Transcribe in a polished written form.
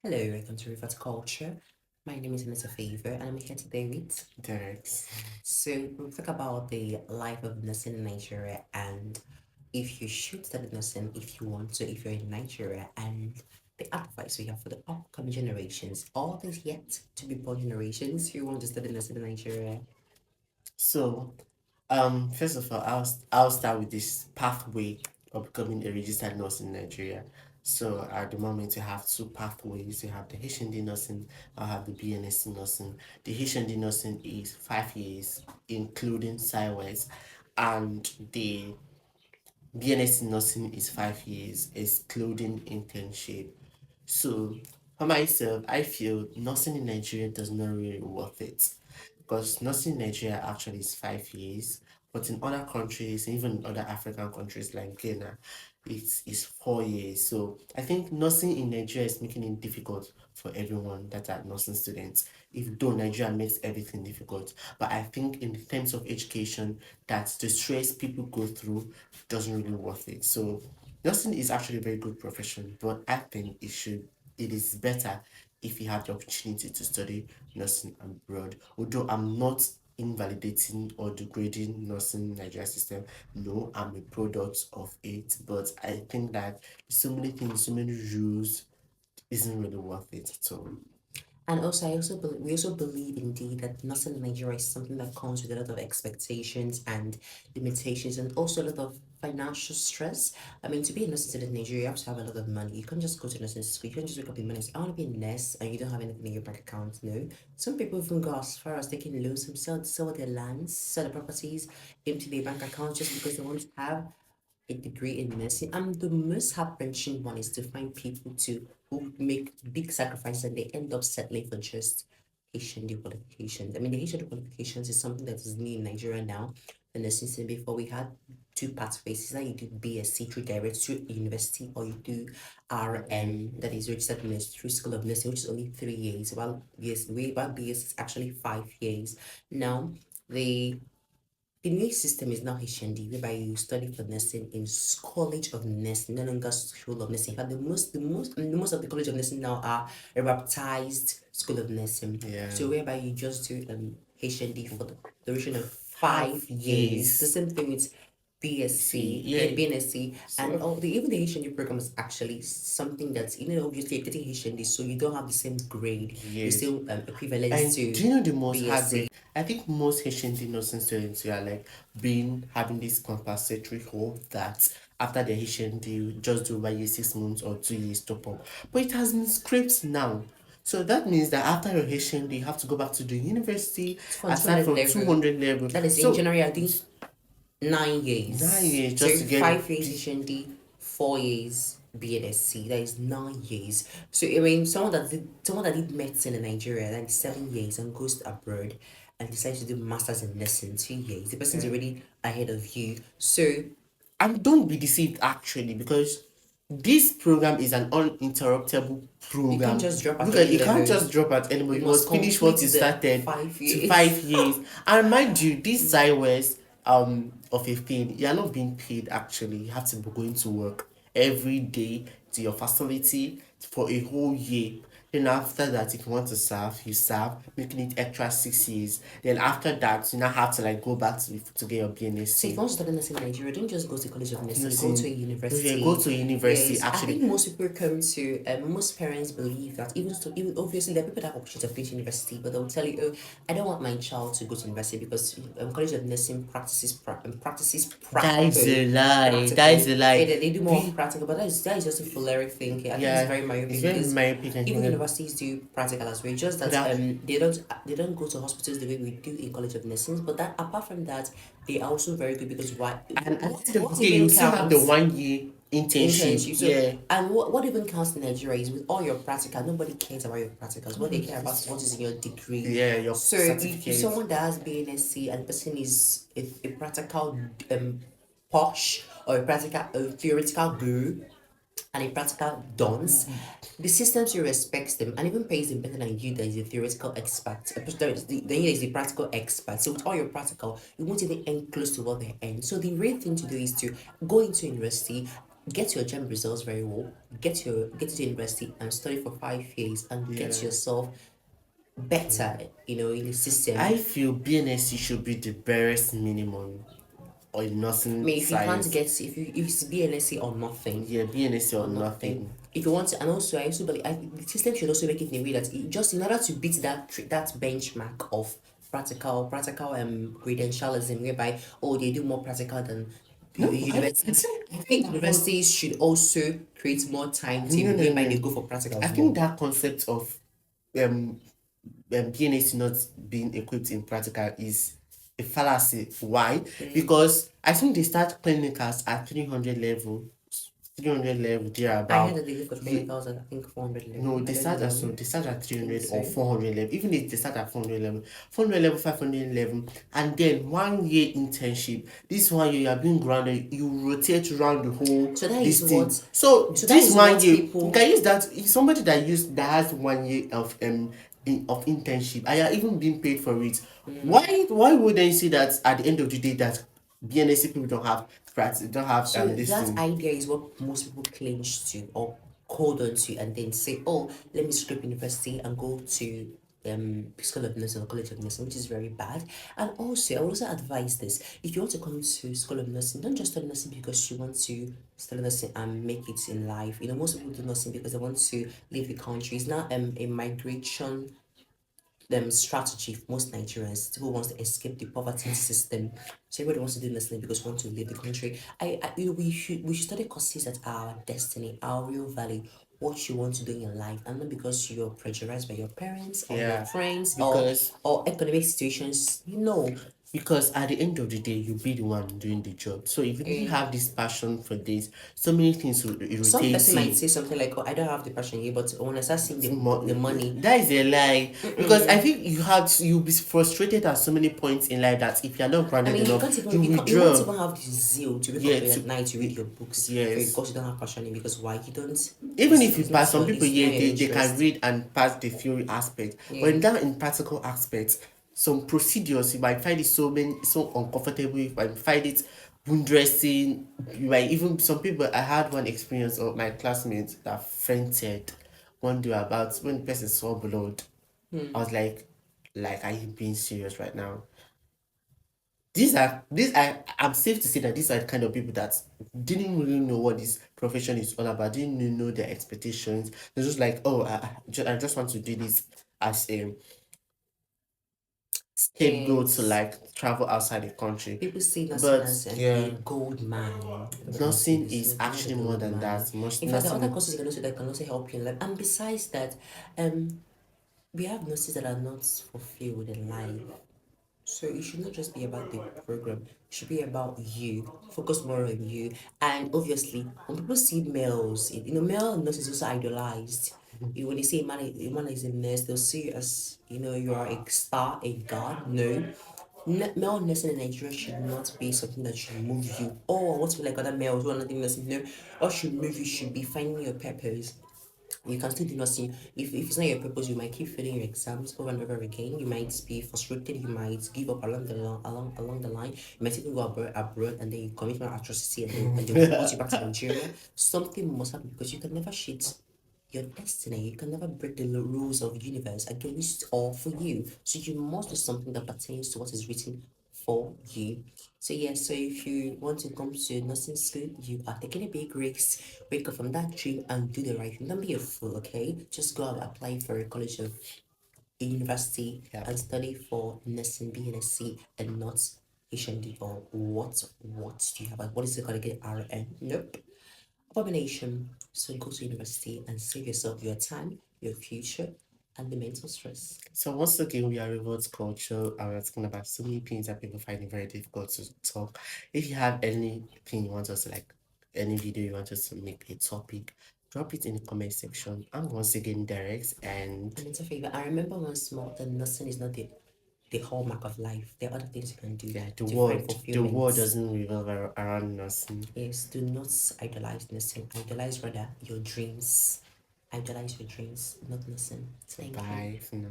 Hello, welcome to River to Culture. My name is Anissa Favor and I'm here today with Derek. So we'll talk about the life of nursing in Nigeria and if you should study nursing if you want to, if you're in Nigeria, and the advice we have for the upcoming generations, all these yet to be born generations who want to study nursing in Nigeria. So, first of all, I'll start with this pathway of becoming a registered nurse in Nigeria. So, at the moment, you have two pathways. You have the HND Nursing, I have the BNSc Nursing. The HND Nursing is 5 years, including SciWes, and the BNSc Nursing is 5 years, excluding internship. So, for myself, I feel nursing in Nigeria does not really worth it because nursing in Nigeria actually is 5 years, but in other countries, even in other African countries like Ghana, it's 4 years. So I think nursing in Nigeria is making it difficult for everyone that are nursing students. If though Nigeria makes everything difficult, but I think in terms of education, that the stress people go through doesn't really worth it. So nursing is actually a very good profession, but I think it is better if you have the opportunity to study nursing abroad. Although I'm not invalidating or degrading nursing Nigeria system, no, I'm a product of it. But I think that so many things, so many rules isn't really worth it at all. And also, we also believe indeed that nursing in Nigeria is something that comes with a lot of expectations and limitations, and also a lot of financial stress. I mean, to be a nurse in Nigeria, you have to have a lot of money. You can't just go to nursing school. You can't just wake up in money and say, I want to be a nurse, and you don't have anything in your bank account. No, some people even go as far as taking loans themselves, sell their lands, sell their properties, empty their bank accounts just because they want to have a degree in nursing. And the most heart-wrenching one is to find people to who make big sacrifices and they end up settling for just HND qualifications. I mean, the HND qualifications is something that is new in Nigeria now. The nursing system before we had two pathways. Either you do BSc through direct through university or you do RN, that is registered nurse through School of Nursing, which is only 3 years. While BS is actually 5 years. Now the new system is now HND, whereby you study for nursing in College of Nursing, no longer School of Nursing. In fact, the most of the College of Nursing now are a baptized School of Nursing. Yeah. So whereby you just do HND for the duration of 5 years. The 5 years. same thing with BSc, Yeah. BNSc, and So even the HND program is actually something that's obviously you're getting HND, so you don't have the same grade, the yes. same equivalence And to do you know the most BSc. heartbreak? I think most HND nursing students are like having this compensatory hope that after the HND you just do by year 6 months or 2 years top up. But it has been scraped now. So that means that after your HND you have to go back to the university From aside 200 from level. 200 level. That is in So January, I think 9 9 years. years just So to get 5 years HND, 4 years BNSC. That is 9 years. So I mean, someone that did medicine in Nigeria, that is 7 years, and goes abroad and decides to do masters in nursing 2 years. The person's already ahead of you. So and don't be deceived actually because this program is an uninterruptible you can't program. just drop at Look at any you can't level. just drop at anymore. You You must must finish complete what you the started five to years. 5 years. And mind you, this Zywest of a thing, you are not being paid actually. You have to be going to work every day to your facility for a whole year. Then after that, if you want to serve, you serve, making it extra 6 years. Then after that, you now have to like go back to get your So if you BNSC. want to study nursing in Nigeria, don't just go to College of Nursing, go to a Nursing. Okay, go university. to university Yes, I actually. think most people come to, most parents believe that even obviously there are people that have opportunity to finish university, but they'll tell you, oh, I don't want my child to go to university because College of Nursing That is a lie. That is practical. a Yeah, lie. they do more of We practical, but that is just a foleric thinking. I think it's yeah, very it's myopic very because myopic and even human. universities do practical as well. Just But that they don't go to hospitals the way we do in College of Nursing. But that apart from that, they are also very good because why? and at What, the end of what the day, you even still have the counts? 1 year internship. Internship. So, Yeah. and what even counts in Nigeria is with all your practical, nobody cares about your practicals. What they care about is what is in your degree. Yeah, your So, if certificate. someone that has BNSC and the person is a practical posh or a theoretical guru and a practical dunce, the system still respects them and even pays them better than you that is a theoretical expert. Then you is the practical expert. So with all your practical, you won't even earn close to what they earn. So the real thing to do is to go into university, get your gem results very well, get to university and study for 5 years and get Yeah. yourself better, in the I system. feel BNSC should be the barest minimum on I nursing mean, if you can't science. get, if it's BNSC or nothing, Yeah, BNSC or nothing. nothing. If you want to, and also I also believe the system should also make it in a way that just in order to beat that benchmark of practical credentialism, whereby they do more practical than No, universities. I think think that universities should also create more no, timetable no, whereby they no. go for I practicals think more. that concept of um BNSC not being equipped in practical is a fallacy. Why? Because I think they start clinicals at 300 level I heard thereabout. that they go for Ye- 20,000, I think 400 No, level. I they don't start at know. so they start at I think 300 or so. 400 level. Even if they start at 400 level, 400 level, 500 level, and then 1 year internship. This 1 year you are being grounded, you rotate around the whole So that is this what thing. So so that this is one what year, you people can use that. If somebody that has 1 year of internship, and you're even being paid for it. Why wouldn't you see that at the end of the day that BNSC people don't have practice, don't have So this that thing? idea is what most people clinch to or hold on to and then say, oh, let me skip university and go to School of Nursing or College of Nursing, which is very bad. And also, I would also advise this: if you want to come to School of Nursing, don't just study nursing because you want to study nursing and make it in life. Most people do nursing because they want to leave the country. It's not a migration strategy for most Nigerians who wants to escape the poverty system. So everybody wants to do nursing because we want to leave the country. We should study courses that are our destiny, our real value, what you want to do in your life, and not because you're pressurized by your parents or your Yeah, friends because or economic situations. because at the end of the day you'll be the one doing the job. So if you really Eh, have this passion for this, so many things will some irritate person might you. say something like, "Oh, I don't have the passion here," but when I start seeing the money, That is a lie, because I think you'll be frustrated at so many points in life that if you're not I grounded mean, you enough, can't even you you won't withdraw. even have the zeal to wake up Yeah, at night to read your books yes. because you don't have passion in it. Because why? You don't. Even if you pass, some people, It's yeah, not your they can interest. read and pass the theory aspect, but Yeah. in that in practical aspects, some procedures you might find it so uncomfortable, you might find it wondressing. You might even, some people, I had one experience of my classmates that fainted one day about when the person saw blood. I was like, are you being serious right now? I'm safe to say that these are the kind of people that didn't really know what this profession is all about, didn't really know their expectations. They're just like, oh, I just want to do this as a scapegoat to Yes. like travel outside the country. People see nursing But as yeah, a gold mine. Everybody wants to say nursing this. is No, you're not a actually more gold than mine. that. Most In fact, there are other nursing, courses that can also help you in life. And besides that, we have nurses that are not fulfilled in life. So it should not just be about the program. It should be about you. Focus more on you. And obviously, when people see males, male nurse is also idolized. When they say a man is a nurse, they'll see you as you are a star, a god. No, male nursing in Nigeria should not be something that should move you. Oh, I want to be like other males who are not in nursing. No, what should move you should be finding your purpose. You can still do nursing. If it's not your purpose, you might keep failing your exams over and over again. You might be frustrated. You might give up along the line. You might even go abroad and then you commit one atrocity and they'll deport you back to Nigeria. Something must happen because you can never cheat your destiny. You can never break the rules of the universe against or for you. So you must do something that pertains to what is written for you. So yes, so if you want to come to nursing school, you are taking a big risk. Wake up from that dream and do the right thing. Don't be a fool, okay? Just go and apply for a college of a university yeah. and study for nursing, BNSc, and not HND or what do you have? What is it called again? RN? Nope. Abomination. So go to university and save yourself your time, your future, and the mental stress. So once again, we are rewards culture. I was talking about so many things that people find it very difficult to talk. If you have anything you want us to like, any video you want us to make a topic, drop it in the comment section. I'm once again Derek, and And it's a favor. I remember once more that nursing is not the hallmark of life. There are other things you can do yeah, to find the world fulfillment. doesn't revolve around nursing. Yes, do not idolize nursing. Idolize rather your dreams. Idolize your dreams, not nursing. So Thank you. bye for now.